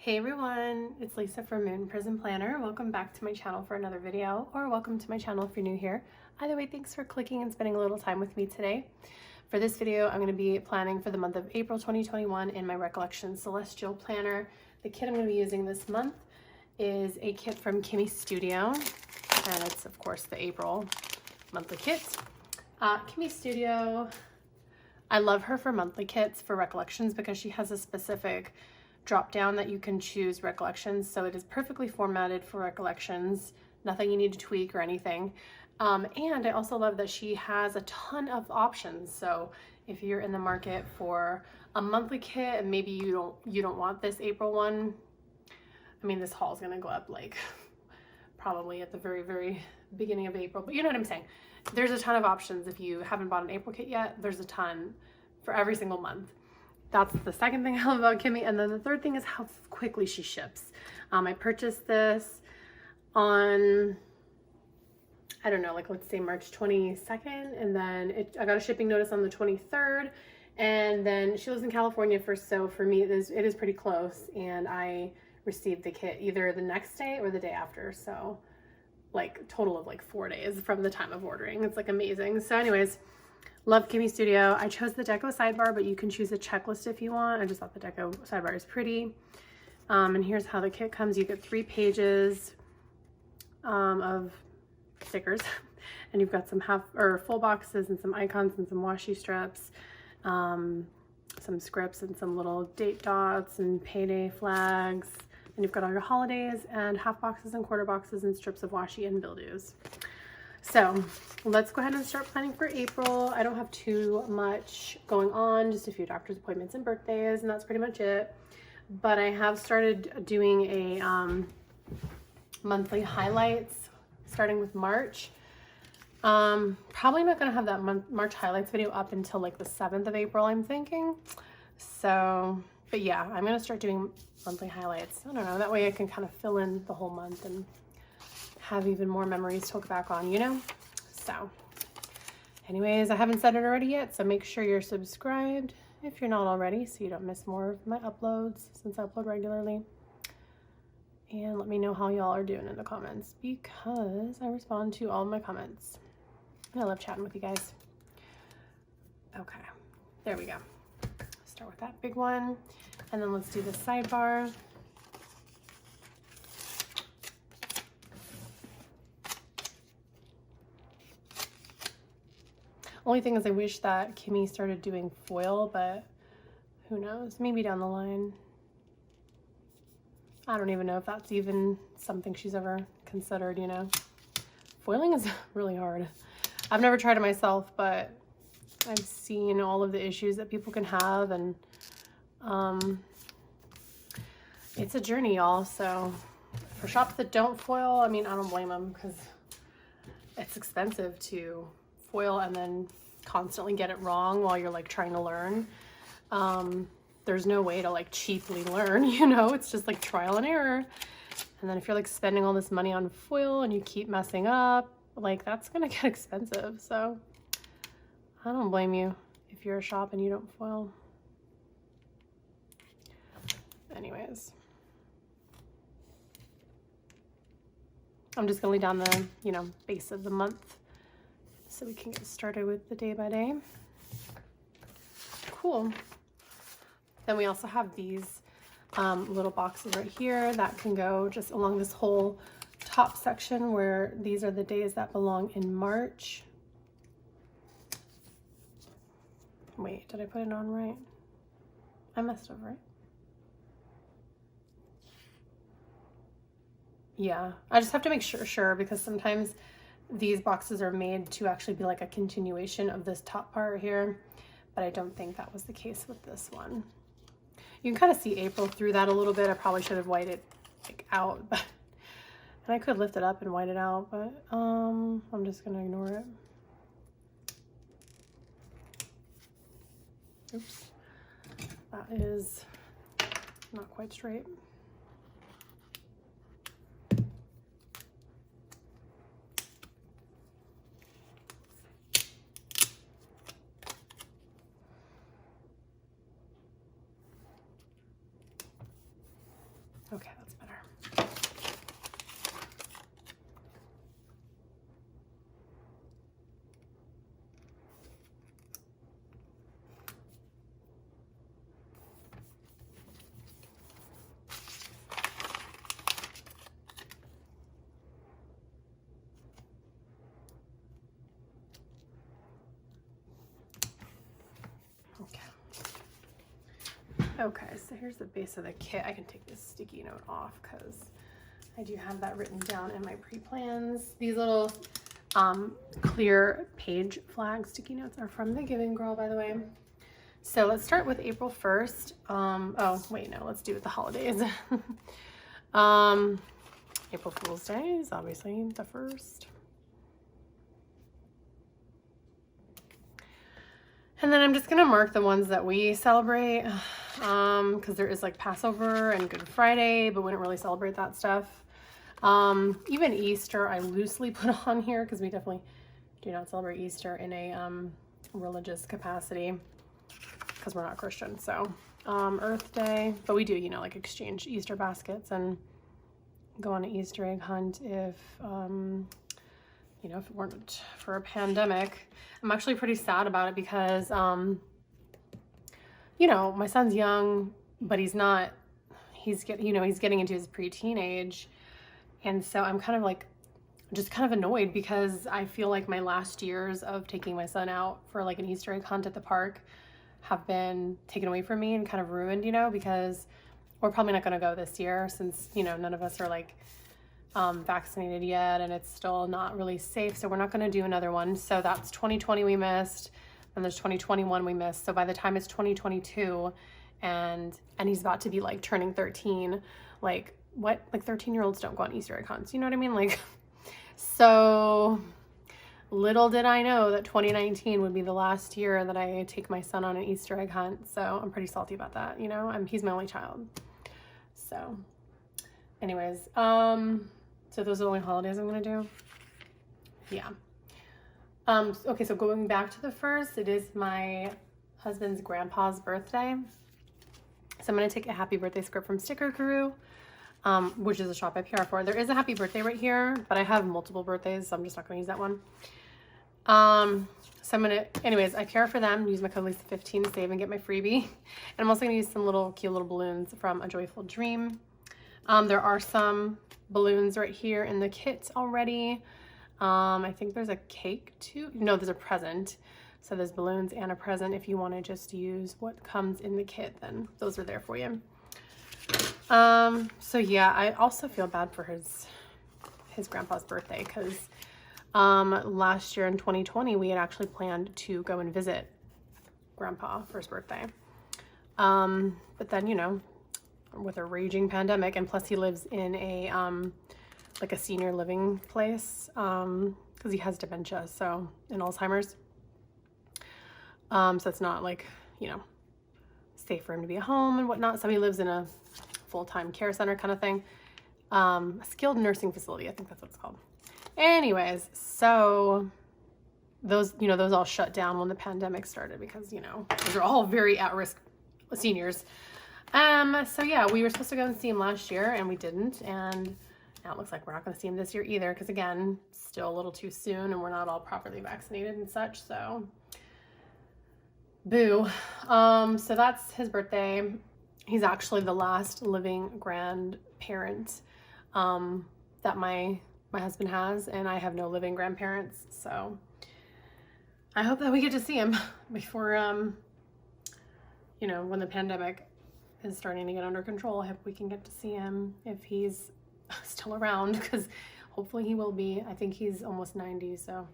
Hey everyone, it's Lisa from Moon Prism Planner. Welcome back to my channel for another video, or welcome to my channel if you're new here. Either way, thanks for clicking and spending a little time with me today. For this video, I'm going to be planning for the month of April 2021 in my Recollections Celestial planner. The kit I'm going to be using this month is a kit from Kimmis Studio, and it's of course the April monthly kit. Kimmis Studio, I love her for monthly kits for Recollections because she has a specific drop down that you can choose Recollections, so it is perfectly formatted for Recollections, nothing you need to tweak or anything. And I also love that she has a ton of options, so if you're in the market for a monthly kit and maybe you don't want this April one, I mean this haul is gonna go up like probably at the very beginning of April, but you know what I'm saying. There's a ton of options. If you haven't bought an April kit yet, there's a ton for every single month. That's the second thing I love about Kimmi. And then the third thing is how quickly she ships. I purchased this on, I don't know, like let's say March 22nd. And then I got a shipping notice on the 23rd. And then she lives in California so for me, it is pretty close. And I received the kit either the next day or the day after. So like total of like 4 days from the time of ordering. It's like amazing. So anyways, love Kimmis Studio. I chose the deco sidebar, but you can choose a checklist if you want. I just thought the deco sidebar is pretty. And here's how the kit comes. You get 3 pages of stickers, and you've got some full boxes and some icons and some washi strips, some scripts and some little date dots and payday flags. And you've got all your holidays and half boxes and quarter boxes and strips of washi and bill-dos. So let's go ahead and start planning for April. I don't have too much going on, just a few doctor's appointments and birthdays, and that's pretty much it. But I have started doing a monthly highlights starting with March. Probably not going to have that March highlights video up until like the 7th of April, I'm thinking. So, but yeah, I'm going to start doing monthly highlights. I don't know, that way I can kind of fill in the whole month and have even more memories to look back on, you know? So anyways, I haven't said it already yet, so make sure you're subscribed if you're not already so you don't miss more of my uploads since I upload regularly. And let me know how y'all are doing in the comments because I respond to all of my comments. And I love chatting with you guys. Okay, there we go. Start with that big one. And then let's do the sidebar. Only thing is I wish that Kimmi started doing foil, but who knows? Maybe down the line. I don't even know if that's even something she's ever considered, you know? Foiling is really hard. I've never tried it myself, but I've seen all of the issues that people can have, and it's a journey, y'all. So for shops that don't foil, I mean, I don't blame them because it's expensive to foil and then constantly get it wrong while you're like trying to learn. There's no way to like cheaply learn, you know, it's just like trial and error. And then if you're like spending all this money on foil and you keep messing up, like that's gonna get expensive. So I don't blame you if you're a shop and you don't foil. Anyways, I'm just gonna lay down the, you know, base of the month so we can get started with the day by day. Cool. Then we also have these little boxes right here that can go just along this whole top section where these are the days that belong in March. Wait, did I put it on right? I messed up, right? Yeah, I just have to make sure because sometimes these boxes are made to actually be like a continuation of this top part here, but I don't think that was the case with this one. You can kind of see April through that a little bit. I probably should have whited it like out, but and I could lift it up and white it out, but I'm just gonna ignore it. Oops, that is not quite straight. Okay, so here's the base of the kit. I can take this sticky note off because I do have that written down in my pre-plans. These little clear page flag sticky notes are from the Giving Girl, by the way. So let's start with April 1st. Oh, wait, no, let's do it the holidays. April Fool's Day is obviously the 1st. And then I'm just gonna mark the ones that we celebrate, because there is like Passover and Good Friday, but we don't really celebrate that stuff. Even Easter I loosely put on here because we definitely do not celebrate Easter in a religious capacity because we're not Christian. So Earth Day, but we do, you know, like exchange Easter baskets and go on an Easter egg hunt if you know, if it weren't for a pandemic. I'm actually pretty sad about it because, you know, my son's young, but he's not, he's getting into his pre-teenage. And so I'm kind of like, just kind of annoyed because I feel like my last years of taking my son out for like an Easter egg hunt at the park have been taken away from me and kind of ruined, you know, because we're probably not going to go this year since, you know, none of us are like, vaccinated yet, and it's still not really safe, so we're not going to do another one. So that's 2020 we missed, and there's 2021 we missed. So by the time it's 2022 and he's about to be like turning 13, like what, like 13-year-olds don't go on Easter egg hunts, you know what I mean? Like, so little did I know that 2019 would be the last year that I take my son on an Easter egg hunt. So I'm pretty salty about that, you know. He's my only child. So anyways, so those are the only holidays I'm gonna do. Yeah. Okay, so going back to the 1st, it is my husband's grandpa's birthday. So I'm gonna take a happy birthday script from Sticker Guru, which is a shop I PR for. There is a happy birthday right here, but I have multiple birthdays, so I'm just not gonna use that one. So I'm gonna, anyways, I PR for them, use my code Lisa15 to save and get my freebie. And I'm also gonna use some little cute little balloons from A Joyful Dream. There are some balloons right here in the kit already. I think there's a cake too. No, there's a present. So there's balloons and a present. If you want to just use what comes in the kit, then those are there for you. So yeah, I also feel bad for his grandpa's birthday because last year in 2020 we had actually planned to go and visit grandpa for his birthday. But then, you know, with a raging pandemic, and plus he lives in a like a senior living place because he has dementia, so, and Alzheimer's, so it's not like, you know, safe for him to be at home and whatnot. So he lives in a full-time care center kind of thing, a skilled nursing facility, I think that's what it's called. Anyways, so those, you know, those all shut down when the pandemic started because, you know, those are all very at-risk seniors. So yeah, we were supposed to go and see him last year and we didn't, and now it looks like we're not going to see him this year either because, again, still a little too soon and we're not all properly vaccinated and such, so boo. So that's his birthday. He's actually the last living grandparent that my husband has, and I have no living grandparents, so I hope that we get to see him before you know, when the pandemic is starting to get under control. I hope we can get to see him if he's still around, because hopefully he will be. I think he's almost 90, so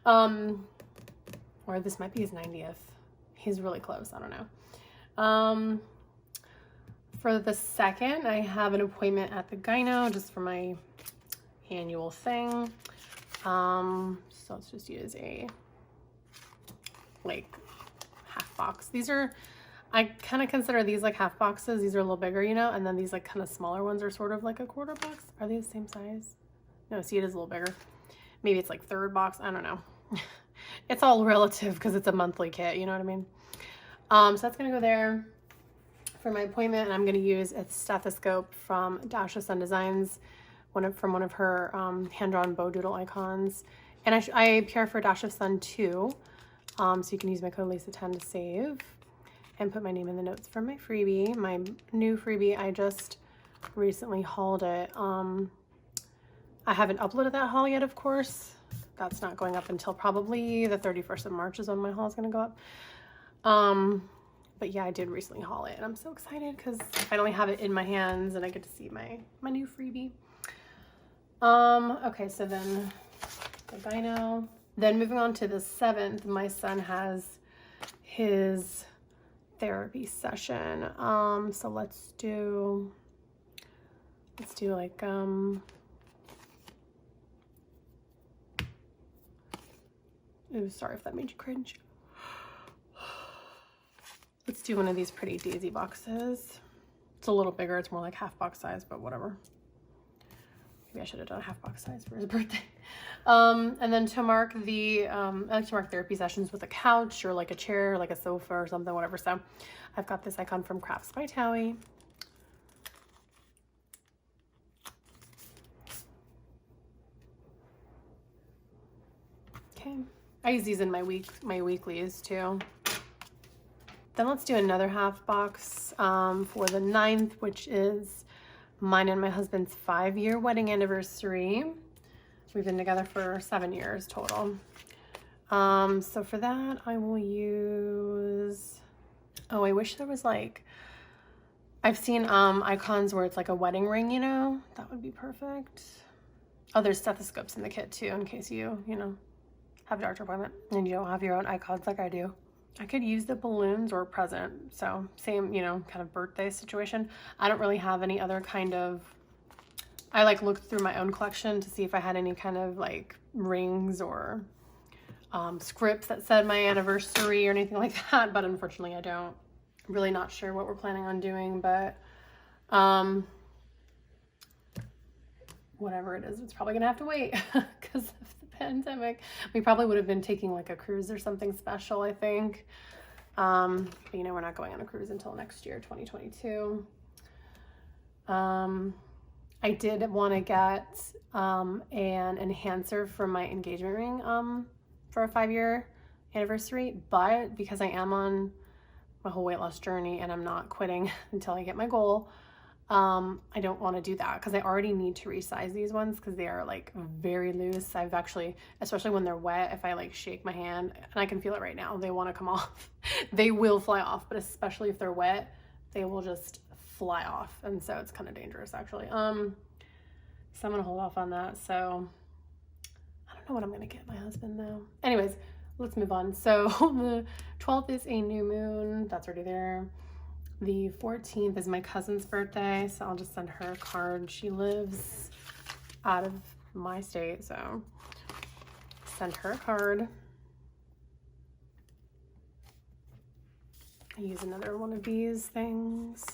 or this might be his 90th. He's really close, I don't know. For the 2nd, I have an appointment at the gyno just for my annual thing. So let's just use a like half box. These are, I kind of consider these like half boxes. These are a little bigger, you know, and then these like kind of smaller ones are sort of like a quarter box. Are they the same size? No, see, it is a little bigger. Maybe it's like third box. I don't know. It's all relative because it's a monthly kit, you know what I mean? So that's gonna go there for my appointment, and I'm gonna use a stethoscope from Dash of Sun Designs, from one of her hand-drawn bow doodle icons. And I PR for Dash of Sun too, so you can use my code Lisa10 to save and put my name in the notes for my freebie. My new freebie, I just recently hauled it. I haven't uploaded that haul yet, of course. That's not going up until probably the 31st of March is when my haul is going to go up. But yeah, I did recently haul it and I'm so excited because I finally have it in my hands and I get to see my new freebie. Okay, so then goodbye now. Then moving on to the 7th, my son has his therapy session. So let's do like ooh, sorry if that made you cringe. Let's do one of these pretty daisy boxes. It's a little bigger, it's more like half box size, but whatever. Maybe I should have done a half box size for his birthday. And then to mark the, I like to mark therapy sessions with a couch or like a chair, like a sofa or something, whatever. So I've got this icon from Crafts by Thaowie. Okay, I use these in my weeklies too. Then let's do another half box for the 9th, which is mine and my husband's 5-year wedding anniversary. We've been together for 7 years total. So for that, I will use, oh, I wish there was like, I've seen icons where it's like a wedding ring, you know, that would be perfect. Oh, there's stethoscopes in the kit too, in case you know, have a doctor appointment and you don't have your own icons like I do. I could use the balloons or present, so same, you know, kind of birthday situation. I don't really have any other kind of, I like looked through my own collection to see if I had any kind of like rings or scripts that said my anniversary or anything like that, but unfortunately I don't. I'm really not sure what we're planning on doing, but whatever it is, it's probably gonna have to wait because of the pandemic. We probably would have been taking like a cruise or something special, I think. But you know, we're not going on a cruise until next year, 2022. I did want to get an enhancer for my engagement ring for a 5-year anniversary, but because I am on my whole weight loss journey and I'm not quitting until I get my goal, I don't want to do that because I already need to resize these ones because they are like very loose. I've actually, especially when they're wet, if I like shake my hand, and I can feel it right now, they want to come off. They will fly off, but especially if they're wet, they will just fly off, and so it's kind of dangerous actually. So I'm gonna hold off on that. So I don't know what I'm gonna get my husband though. Anyways, let's move on. So the 12th is a new moon, that's already there. The 14th is my cousin's birthday, so I'll just send her a card. She lives out of my state, so send her a card. I use another one of these things.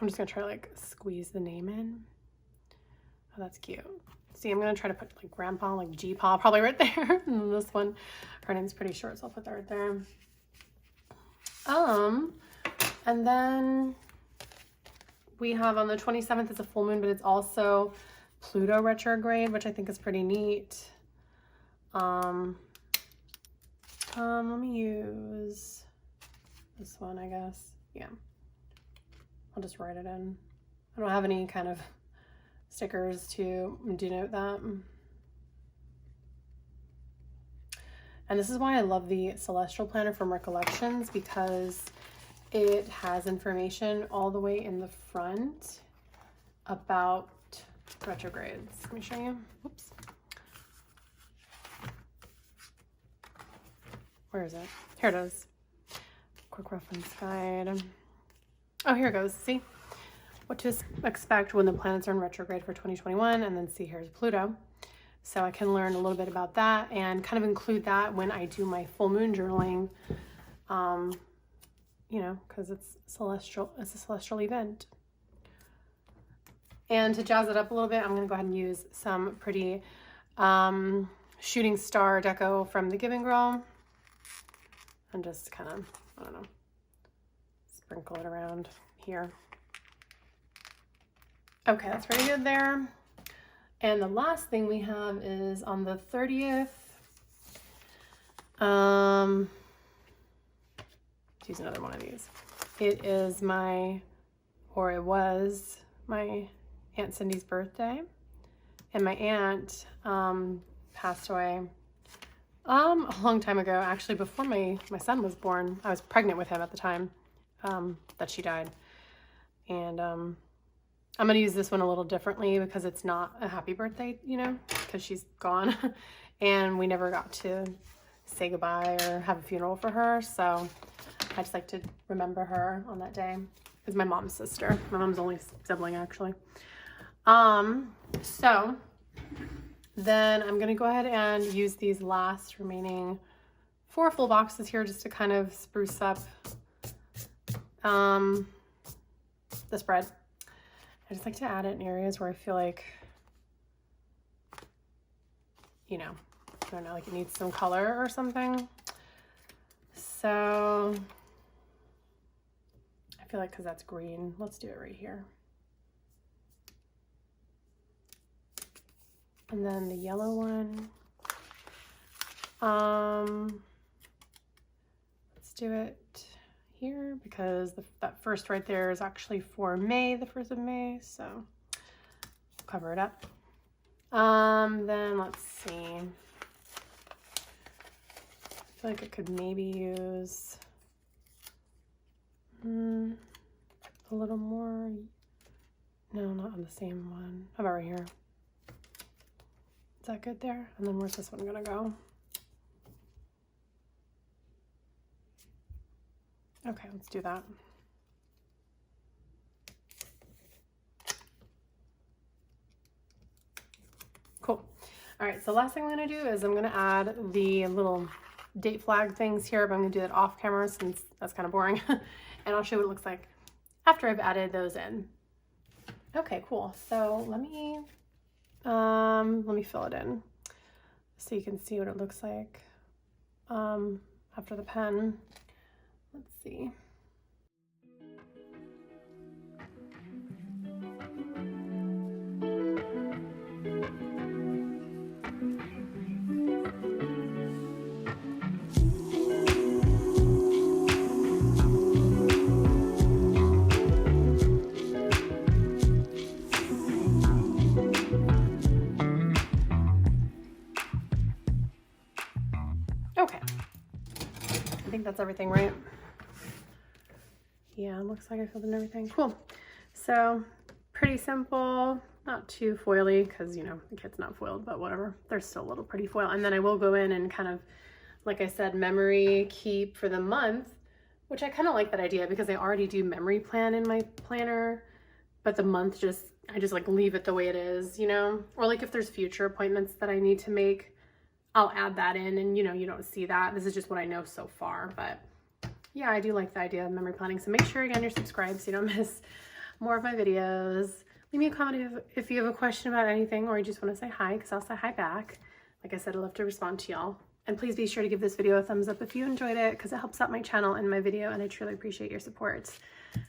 I'm just gonna try to like squeeze the name in. Oh, that's cute. See, I'm gonna try to put like grandpa, like G-paw probably right there. And this one, her name's pretty short, so I'll put that right there. And then we have on the 27th, it's a full moon, but it's also Pluto retrograde, which I think is pretty neat. Let me use this one, I guess. Yeah. I'll just write it in. I don't have any kind of stickers to denote that. And this is why I love the Celestial Planner from Recollections, because it has information all the way in the front about retrogrades. Let me show you. Oops. Where is it? Here it is. Quick reference guide. Oh, here it goes. See what to expect when the planets are in retrograde for 2021, and then see here's Pluto. So I can learn a little bit about that and kind of include that when I do my full moon journaling, you know, because it's celestial, it's a celestial event. And to jazz it up a little bit, I'm going to go ahead and use some pretty shooting star deco from the Giving Girl and just kind of, I don't know, sprinkle it around here. Okay, that's pretty good there. And the last thing we have is on the 30th. Let's use another one of these. It is my, or it was my Aunt Cindy's birthday, and my aunt passed away a long time ago, actually before my son was born. I was pregnant with him at the time that she died. And I'm gonna use this one a little differently because it's not a happy birthday, you know, because she's gone and we never got to say goodbye or have a funeral for her. So I just like to remember her on that day. It's my mom's sister, my mom's only sibling actually. So then I'm gonna go ahead and use these last remaining 4 full boxes here just to kind of spruce up the spread. I just like to add it in areas where I feel like, you know, I don't know, like it needs some color or something. So I feel like because that's green, let's do it right here. And then the yellow one, let's do it here because that first right there is actually for May, the 1st of May, so cover it up. Then let's see. I feel like I could maybe use a little more. No, not on the same one. How about right here? Is that good there? And then where's this one gonna go? Okay, let's do that. Cool. All right, so last thing I'm gonna do is I'm gonna add the little date flag things here, but I'm gonna do that off camera since that's kind of boring. And I'll show you what it looks like after I've added those in. Okay, cool. So let me fill it in so you can see what it looks like after the pen. Let's see. Okay, I think that's everything, right? Yeah, it looks like I filled in everything. Cool. So pretty simple, not too foily because, you know, the kit's not foiled, but whatever. There's still a little pretty foil. And then I will go in and kind of, like I said, memory keep for the month, which I kind of like that idea because I already do memory plan in my planner, but the month I just like leave it the way it is, you know? Or like if there's future appointments that I need to make, I'll add that in and, you know, you don't see that. This is just what I know so far, but yeah, I do like the idea of memory planning. So make sure again you're subscribed so you don't miss more of my videos. Leave me a comment if you have a question about anything or you just want to say hi, because I'll say hi back. Like I said, I love to respond to y'all. And please be sure to give this video a thumbs up if you enjoyed it, because it helps out my channel and my video, and I truly appreciate your support.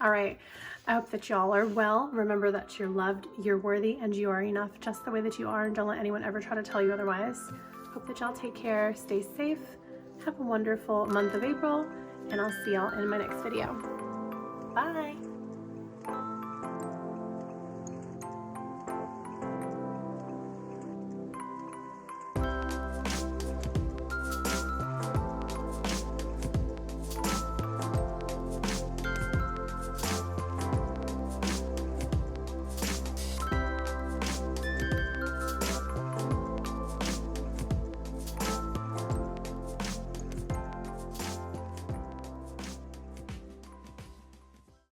All right, I hope that y'all are well. Remember that you're loved, you're worthy, and you are enough just the way that you are, and don't let anyone ever try to tell you otherwise. Hope that y'all take care, stay safe, have a wonderful month of April, and I'll see y'all in my next video. Bye.